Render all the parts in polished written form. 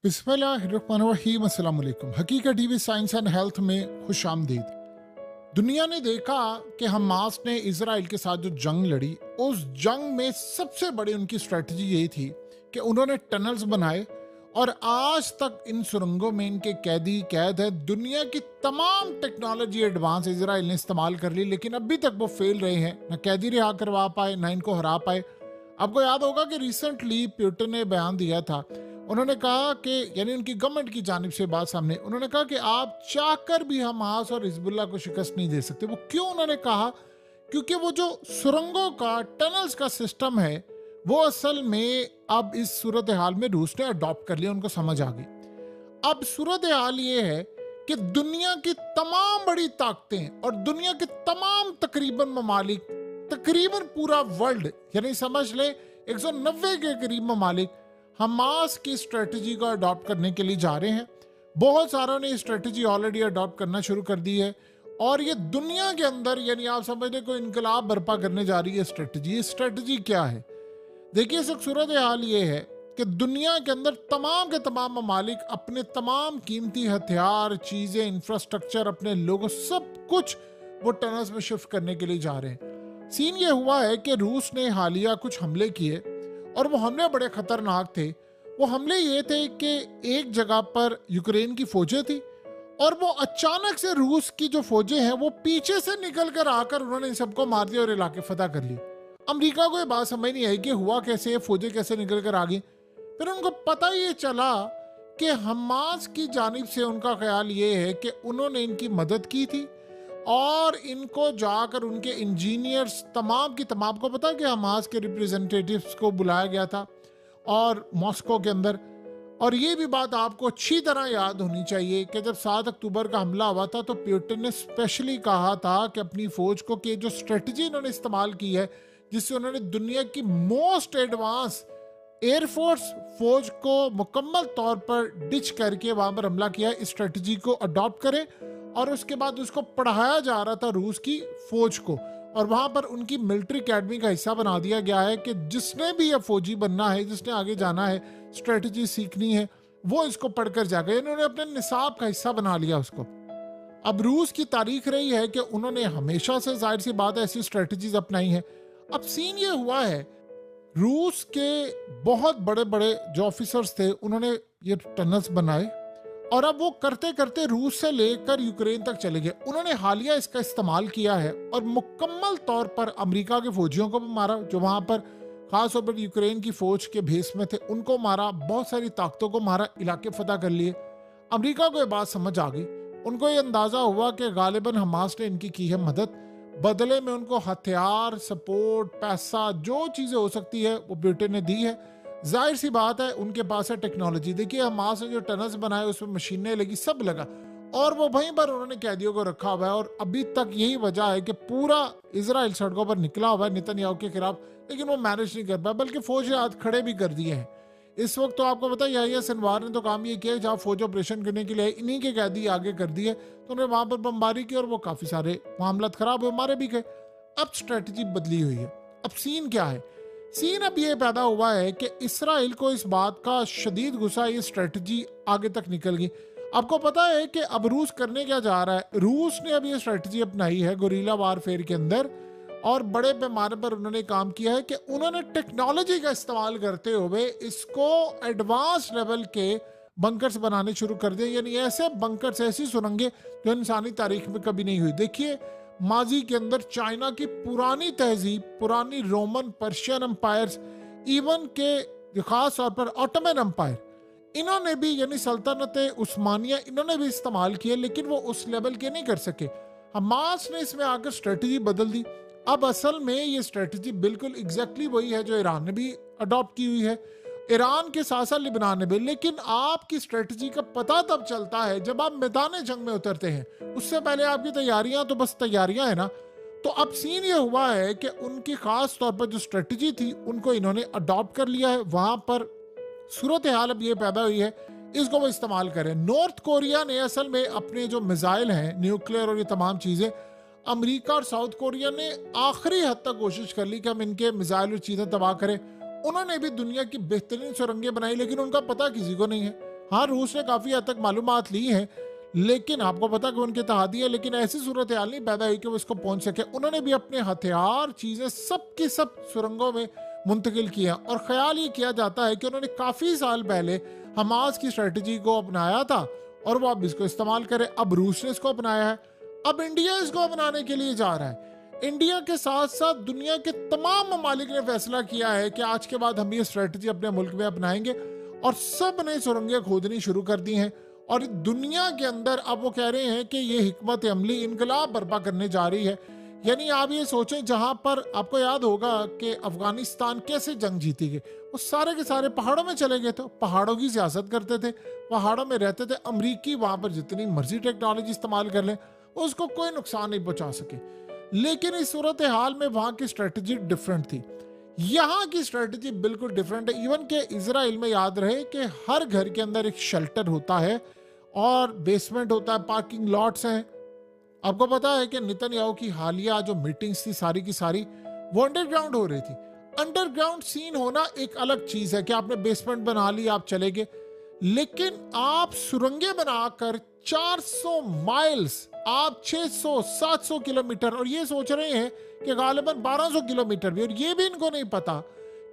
बिस्मिल्लाहिर्रहमानिर्रहीम। अस्सलाम वालेकुम। हकीकत टीवी साइंस एंड हेल्थ में खुश आमदीद। दुनिया ने देखा कि हमास ने इजराइल के साथ जो जंग लड़ी, उस जंग में सबसे बड़ी उनकी स्ट्रेटजी यही थी कि उन्होंने टनल्स बनाए और आज तक इन सुरंगों में इनके कैदी कैद है। दुनिया की तमाम टेक्नोलॉजी एडवांस इजराइल ने इस्तेमाल कर ली, लेकिन अभी तक वो फेल रहे हैं। न कैदी रिहा करवा पाए, ना इनको हरा पाए। आपको याद होगा कि रिसेंटली प्यूटन ने बयान दिया था। उन्होंने कहा कि यानी उनकी गवर्नमेंट की जानिब से बात सामने, उन्होंने कहा कि आप चाहकर भी हमास और हिजबुल्लाह को शिकस्त नहीं दे सकते। वो क्यों? उन्होंने कहा क्योंकि वो जो सुरंगों का, टनल्स का सिस्टम है, वो असल में अब इस सूरत हाल में रूस ने अडॉप्ट कर लिया, उनको समझ आ गई। अब सूरत हाल ये है कि दुनिया की तमाम बड़ी ताकतें और दुनिया के तमाम तकरीबन ममालिक, तकरीबन पूरा वर्ल्ड, यानी समझ ले 190 के करीब ममालिक हमास की स्ट्रेटजी को अडॉप्ट करने के लिए जा रहे हैं। बहुत सारों ने स्ट्रेटजी ऑलरेडी अडॉप्ट करना शुरू कर दी है और ये दुनिया के अंदर, यानी आप समझ लें, कोई इनकलाब बर्पा करने जा रही है स्ट्रेटजी। ये स्ट्रेटजी क्या है? देखिए, इस सूरत हाल ये है कि दुनिया के अंदर तमाम के तमाम ममालिक अपने तमाम कीमती हथियार, चीजें, इंफ्रास्ट्रक्चर, अपने लोगों, सब कुछ वो टनल्स में शिफ्ट करने के लिए जा रहे हैं। सीन ये हुआ है कि रूस ने हालिया कुछ हमले किए और वो हमले बड़े खतरनाक थे। वो हमले ये थे कि एक जगह पर यूक्रेन की फौजें थी और वो अचानक से रूस की जो फौजें हैं वो पीछे से निकल कर आकर उन्होंने इन सबको मार दिया और इलाके फतह कर लिए। अमेरिका को ये बात समझ नहीं आई कि हुआ कैसे, फौजें कैसे निकल कर आ गई। फिर उनको पता ये चला कि हमास की जानिब से उनका ख्याल ये है कि उन्होंने इनकी मदद की थी और इनको जाकर उनके इंजीनियर्स तमाम की तमाम को पता कि हमास के रिप्रेजेंटेटिव्स को बुलाया गया था और मॉस्को के अंदर। और ये भी बात आपको अच्छी तरह याद होनी चाहिए कि जब 7 अक्टूबर का हमला हुआ था तो प्यूटन ने स्पेशली कहा था कि अपनी फौज को, कि जो स्ट्रेटजी इन्होंने इस्तेमाल की है जिससे उन्होंने दुनिया की मोस्ट एडवांस एयरफोर्स फौज को मुकम्मल तौर पर डिच करके वहां पर हमला किया, इस स्ट्रेटजी को अडॉप्ट करें। और उसके बाद उसको पढ़ाया जा रहा था रूस की फौज को, और वहां पर उनकी मिलिट्री अकेडमी का हिस्सा बना दिया गया है कि जिसने भी ये फौजी बनना है, जिसने आगे जाना है, स्ट्रेटजी सीखनी है, वो इसको पढ़कर जाएगा। इन्होंने अपने निसाब का हिस्सा बना लिया उसको। अब रूस की तारीख रही है कि उन्होंने हमेशा से, जाहिर सी बात है, ऐसी स्ट्रेटजीज अपनाई है। अब सीन ये हुआ है, रूस के बहुत बड़े बड़े जो ऑफिसर्स थे उन्होंने ये टनल्स बनाए और अब वो करते करते रूस से लेकर यूक्रेन तक चले गए। उन्होंने हालिया इसका इस्तेमाल किया है और मुकम्मल तौर पर अमेरिका के फौजियों को भी मारा जो वहां पर खास तौर पर यूक्रेन की फौज के भेस में थे, उनको मारा, बहुत सारी ताकतों को मारा, इलाके फतह कर लिए। अमेरिका को ये बात समझ आ गई, उनको ये अंदाजा हुआ कि गालिबन हमास ने इनकी की है मदद, बदले में उनको हथियार, सपोर्ट, पैसा, जो चीजें हो सकती है वो ब्रिटेन ने दी है। जाहिर सी बात है उनके पास है टेक्नोलॉजी। देखिए, हमास ने जो टनल्स बनाए उसमें मशीनें लगी, सब लगा, और वो वहीं पर उन्होंने कैदियों को रखा हुआ है। और अभी तक यही वजह है कि पूरा इजराइल सड़कों पर निकला हुआ है नेतन्याहू के खिलाफ, लेकिन वो मैनेज नहीं कर पाया, बल्कि फौज हाथ खड़े भी कर दिए हैं। इस वक्त तो आपको पता है सिनवार ने तो काम ये किया, जहाँ फौज ऑपरेशन करने के लिए इन्हीं के कैदी आगे कर दिए, तो उन्होंने वहां पर बमबारी की और वो काफी सारे मामला खराब हुए, मारे भी गए। अब स्ट्रेटजी बदली हुई है। अब सीन क्या है? सीन अब ये पैदा हुआ है कि इसराइल को इस बात का शदीद गुस्सा, ये स्ट्रेटजी आगे तक निकल गई। आपको पता है कि अब रूस करने क्या जा रहा है? रूस ने अब ये स्ट्रेटजी अपनाई है गुरिल्ला वारफेयर के अंदर, और बड़े पैमाने पर उन्होंने काम किया है कि उन्होंने टेक्नोलॉजी का इस्तेमाल करते हुए इसको एडवांस लेवल के बंकर्स बनाने शुरू कर दिए, यानी ऐसे बंकर्स, ऐसी सुरंगें जो इंसानी तारीख में कभी नहीं हुई। देखिए, माजी के अंदर चाइना की पुरानी तहजीब, पुरानी रोमन, पर्शियन एम्पायर्स, इवन के खास तौर पर ऑटोमन एम्पायर, इन्होंने भी, यानी सल्तनत उस्मानिया, इन्होंने भी इस्तेमाल किए, लेकिन वो उस लेवल के नहीं कर सके। हमास ने इसमें आकर स्ट्रेटजी बदल दी। अब असल में ये स्ट्रेटजी बिल्कुल एग्जैक्टली वही है जो ईरान ने भी अडॉप्ट की हुई है, ईरान के साथ साथ लिबनान ने भी। लेकिन आपकी स्ट्रेटजी का पता तब चलता है जब आप मैदान जंग में उतरते हैं। उससे पहले आपकी तैयारियां तो बस तैयारियां है ना। तो अब सीन ये हुआ है कि उनकी खास तौर पर जो स्ट्रेटजी थी उनको इन्होंने अडॉप्ट कर लिया है। वहां पर सूरत हाल अब ये पैदा हुई है, इसको वो इस्तेमाल करें। नॉर्थ कोरिया ने असल में अपने जो मिसाइल हैं, न्यूक्लियर और ये तमाम चीजें, अमेरिका और साउथ कोरिया ने आखिरी हद तक कोशिश कर ली कि हम इनके मिसाइल और चीजें तबाह करें। उन्होंने भी दुनिया की बेहतरीन सुरंगें बनाई, लेकिन उनका पता किसी को नहीं है। हाँ, रूस ने काफी हद तक मालूमात ली है, लेकिन आपको पता कि उनके तहादी है, लेकिन ऐसी सूरत हाल नहीं पैदा हुई कि वो इसको पहुंच सके। उन्होंने भी अपने हथियार चीजें सब की सब सुरंगों में मुंतकिल किया, और ख्याल ये किया जाता है कि उन्होंने काफी साल पहले हमास की स्ट्रेटजी को अपनाया था और वो अब इसको इस्तेमाल करे। अब रूस ने इसको अपनाया है, अब इंडिया इसको अपनाने के लिए जा रहा है। इंडिया के साथ साथ दुनिया के तमाम ममालिक ने फैसला किया है कि आज के बाद हम ये स्ट्रेटजी अपने मुल्क में अपनाएंगे, और सब ने सुरंगें खोदनी शुरू कर दी हैं। और दुनिया के अंदर अब वो कह रहे हैं कि ये हिकमत अमली इनकलाब बर्पा करने जा रही है। यानी आप ये सोचें, जहां पर आपको याद होगा कि अफगानिस्तान कैसे जंग जीती गई, वो सारे के सारे पहाड़ों में चले गए थे, पहाड़ों की सियासत करते थे, पहाड़ों में रहते थे। अमरीकी वहां पर जितनी मर्जी टेक्नोलॉजी इस्तेमाल कर ले, उसको कोई नुकसान नहीं पहुंचा सके। लेकिन इस सूरत हाल में वहां की स्ट्रेटजी डिफरेंट थी, यहाँ की स्ट्रेटजी बिल्कुल डिफरेंट है। इवन के इजराइल में याद रहे कि हर घर के अंदर एक शेल्टर होता है और बेसमेंट होता है, पार्किंग लॉट्स हैं। आपको पता है कि नेतन्याहू की हालिया जो मीटिंग्स थी सारी की सारी वो अंडरग्राउंड हो रही थी। अंडरग्राउंड सीन होना एक अलग चीज है कि आपने बेसमेंट बना ली, आप चले गए, लेकिन आप सुरंगें बनाकर 400 माइल्स, आप 600-700 किलोमीटर, और ये सोच रहे हैं कि गालिबन 1200 किलोमीटर भी, और ये भी इनको नहीं पता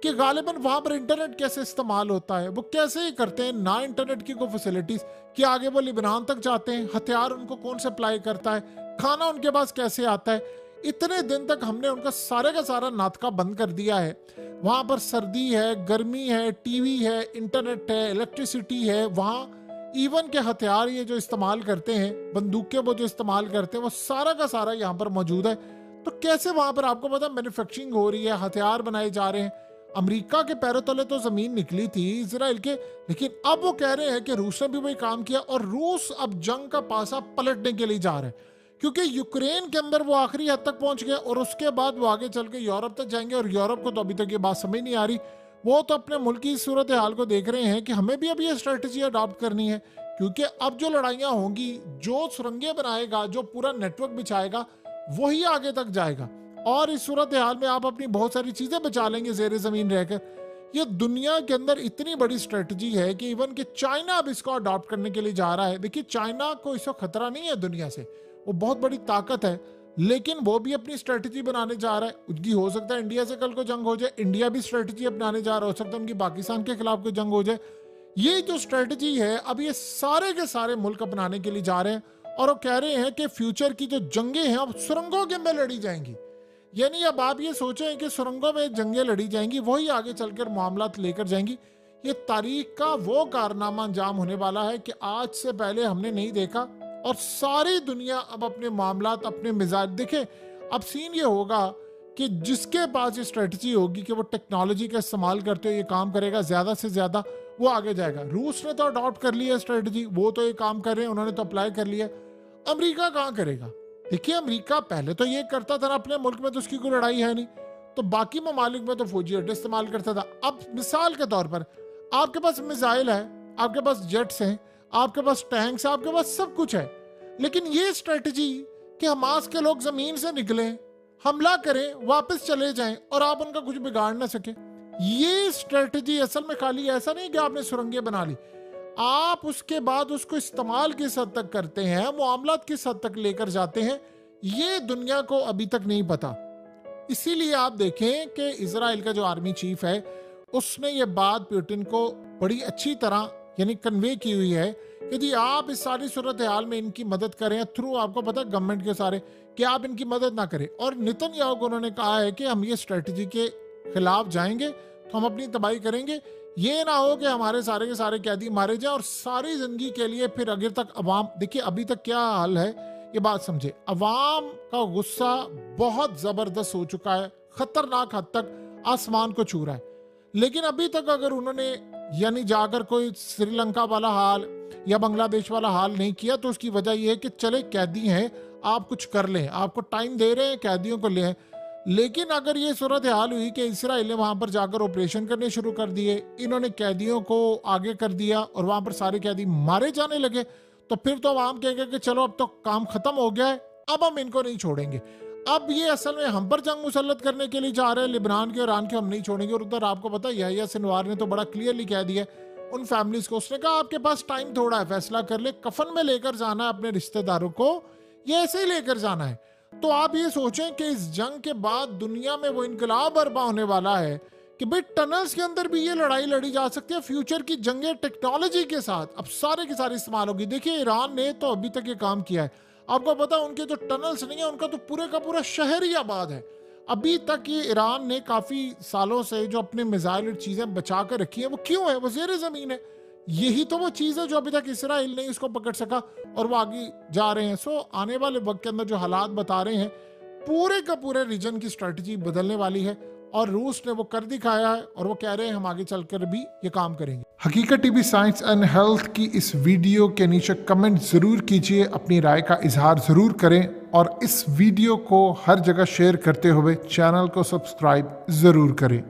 कि गालिबन वहां पर इंटरनेट कैसे इस्तेमाल होता है, वो कैसे ही करते हैं, ना इंटरनेट की कोई फैसिलिटीज, कि आगे वो लिबनान तक जाते हैं, हथियार उनको कौन सप्लाई करता है, खाना उनके पास कैसे आता है। इतने दिन तक हमने उनका सारे का सारा नाटका बंद कर दिया है। वहां पर सर्दी है, गर्मी है, टीवी है, इंटरनेट है, इलेक्ट्रिसिटी है, वहां इवन के हथियार ये जो इस्तेमाल करते हैं, बंदूकें वो जो इस्तेमाल करते हैं, वो सारा का सारा यहाँ पर मौजूद है। तो कैसे वहां पर आपको पता मैन्युफैक्चरिंग हो रही है, हथियार बनाए जा रहे हैं। अमेरिका के पैरों तले तो जमीन निकली थी इजराइल के, लेकिन अब वो कह रहे हैं कि रूस ने भी वही काम किया, और रूस अब जंग का पासा पलटने के लिए जा रहा है, क्योंकि यूक्रेन के अंदर वो आखिरी हद तक पहुंच गए, और उसके बाद वो आगे चल के यूरोप तक जाएंगे। और यूरोप को तो अभी तक ये बात समझ नहीं आ रही, वो तो अपने मुल्क की सूरत हाल को देख रहे हैं कि हमें भी अब ये स्ट्रेटजी अडॉप्ट करनी है, क्योंकि अब जो लड़ाइयां होंगी, जो सुरंगें बनाएगा, जो पूरा नेटवर्क बिछाएगा, वही आगे तक जाएगा। और इस सूरत हाल में आप अपनी बहुत सारी चीजें बचा लेंगे जेर जमीन रहकर। ये दुनिया के अंदर इतनी बड़ी स्ट्रेटजी है कि इवन कि चाइना अब इसको अडॉप्ट करने के लिए जा रहा है। देखिए, चाइना को इसको खतरा नहीं है दुनिया से, वो बहुत बड़ी ताकत है, लेकिन वो भी अपनी स्ट्रेटजी बनाने जा रहा है। उनकी हो सकता है इंडिया से कल को जंग हो जाए, इंडिया भी स्ट्रेटजी अपनाने जा रहा, हो सकता है उनकी पाकिस्तान के खिलाफ कोई जंग हो जाए। ये जो स्ट्रेटजी है अब ये सारे के सारे मुल्क अपनाने के लिए जा रहे हैं, और वो कह रहे हैं कि फ्यूचर की जो जंगें हैं अब सुरंगों के अंदर लड़ी जाएंगी। यानी अब आप ये सोचें कि सुरंगों में जंगें लड़ी जाएंगी, वही आगे चलकर मामलात लेकर जाएंगी। ये तारीख का वो कारनामा अंजाम होने वाला है कि आज से पहले हमने नहीं देखा, और सारी दुनिया अब अपने मामलात, अपने मिजाज देखे। अब सीन ये होगा कि जिसके पास ये स्ट्रेटजी होगी कि वो टेक्नोलॉजी का इस्तेमाल करते हुए ये काम करेगा ज्यादा से ज्यादा, वो आगे जाएगा। रूस ने तो अडॉप्ट कर लिया स्ट्रेटजी, वो तो ये काम कर रहे हैं, उन्होंने तो अप्लाई कर लिया। अमेरिका कहाँ करेगा? देखिए, अमेरिका पहले तो ये करता था ना, अपने मुल्क में तो उसकी कोई लड़ाई है नहीं, तो बाकी ममालिक में तो फौजी अड्डे इस्तेमाल करता था। अब मिसाल के तौर पर आपके पास मिसाइल है, आपके पास जेट्स हैं, आपके पास टैंक्स है, आपके पास सब कुछ है, लेकिन ये स्ट्रेटजी कि हमास के लोग जमीन से निकले, हमला करें, वापस चले जाएं और आप उनका कुछ बिगाड़ ना सके, ये स्ट्रेटजी असल में खाली ऐसा नहीं कि आपने सुरंगें बना ली, आप उसके बाद उसको इस्तेमाल किस हद तक करते हैं, मामलात किस हद तक लेकर जाते हैं, ये दुनिया को अभी तक नहीं पता। इसीलिए आप देखें कि इजराइल का जो आर्मी चीफ है उसने ये बात पुतिन को बड़ी अच्छी तरह यानी कन्वे की हुई है कि जी आप इस सारी सूरत हाल में इनकी मदद करें थ्रू, आपको पता है गवर्नमेंट के सारे, कि आप इनकी मदद ना करें। और नेतन्याहू को उन्होंने कहा है कि हम ये स्ट्रेटजी के खिलाफ जाएंगे तो हम अपनी तबाही करेंगे, ये ना हो कि हमारे सारे के सारे कैदी मारे जाए और सारी जिंदगी के लिए फिर आगे तक अवाम, देखिए अभी तक क्या हाल है ये बात समझे, अवाम का गुस्सा बहुत जबरदस्त हो चुका है, खतरनाक हद तक आसमान को छू रहा है। लेकिन अभी तक अगर उन्होंने यानी जाकर कोई श्रीलंका वाला हाल या बांग्लादेश वाला हाल नहीं किया तो उसकी वजह यह है कि चले कैदी हैं, आप कुछ कर लें, आपको टाइम दे रहे हैं, कैदियों को ले। लेकिन अगर ये सूरत हाल हुई कि इसराइल ने वहां पर जाकर ऑपरेशन करने शुरू कर दिए, इन्होंने कैदियों को आगे कर दिया और वहां पर सारे कैदी मारे जाने लगे, तो फिर तो आवाम कहेंगे कि चलो अब तो काम खत्म हो गया है, अब हम इनको नहीं छोड़ेंगे। अब ये असल में हम पर जंग मुसल्लत करने के लिए जा रहे हैं, लिबनान के और ईरान के हम नहीं छोड़ेंगे। और उधर आपको पता है यहया सिनवार ने तो बड़ा क्लियरली कह दिया उन फैमिलीज को। उसने कहा आपके पास टाइम थोड़ा है, फैसला कर ले, कफन में लेकर जाना है अपने रिश्तेदारों को या ऐसे ही लेकर जाना है। तो आप ये सोचें कि इस जंग के बाद दुनिया में वो इनकलाब बर्पा होने वाला है कि भाई टनल्स के अंदर भी ये लड़ाई लड़ी जा सकती है। फ्यूचर की जंगें टेक्नोलॉजी के साथ अब सारे की सारी इस्तेमाल होगी। देखिए ईरान ने तो अभी तक ये काम किया है, आपको पता उनके जो टनल्स नहीं है उनका तो पूरे का पूरा शहर ही आबाद है। अभी तक ये ईरान ने काफी सालों से जो अपने मिसाइल और चीजें बचा कर रखी है, वो क्यों है? वो ज़ेरे जमीन है। यही तो वो चीज है जो अभी तक इसराइल नहीं उसको पकड़ सका और वो आगे जा रहे हैं। सो आने वाले वक्त के अंदर जो हालात बता रहे हैं, पूरे का पूरे रीजन की स्ट्रेटजी बदलने वाली है और रूस ने वो कर दिखाया है और वो कह रहे हैं हम आगे चलकर भी ये काम करेंगे। हकीकत टीवी साइंस एंड हेल्थ की इस वीडियो के नीचे कमेंट जरूर कीजिए, अपनी राय का इजहार जरूर करें और इस वीडियो को हर जगह शेयर करते हुए चैनल को सब्सक्राइब जरूर करें।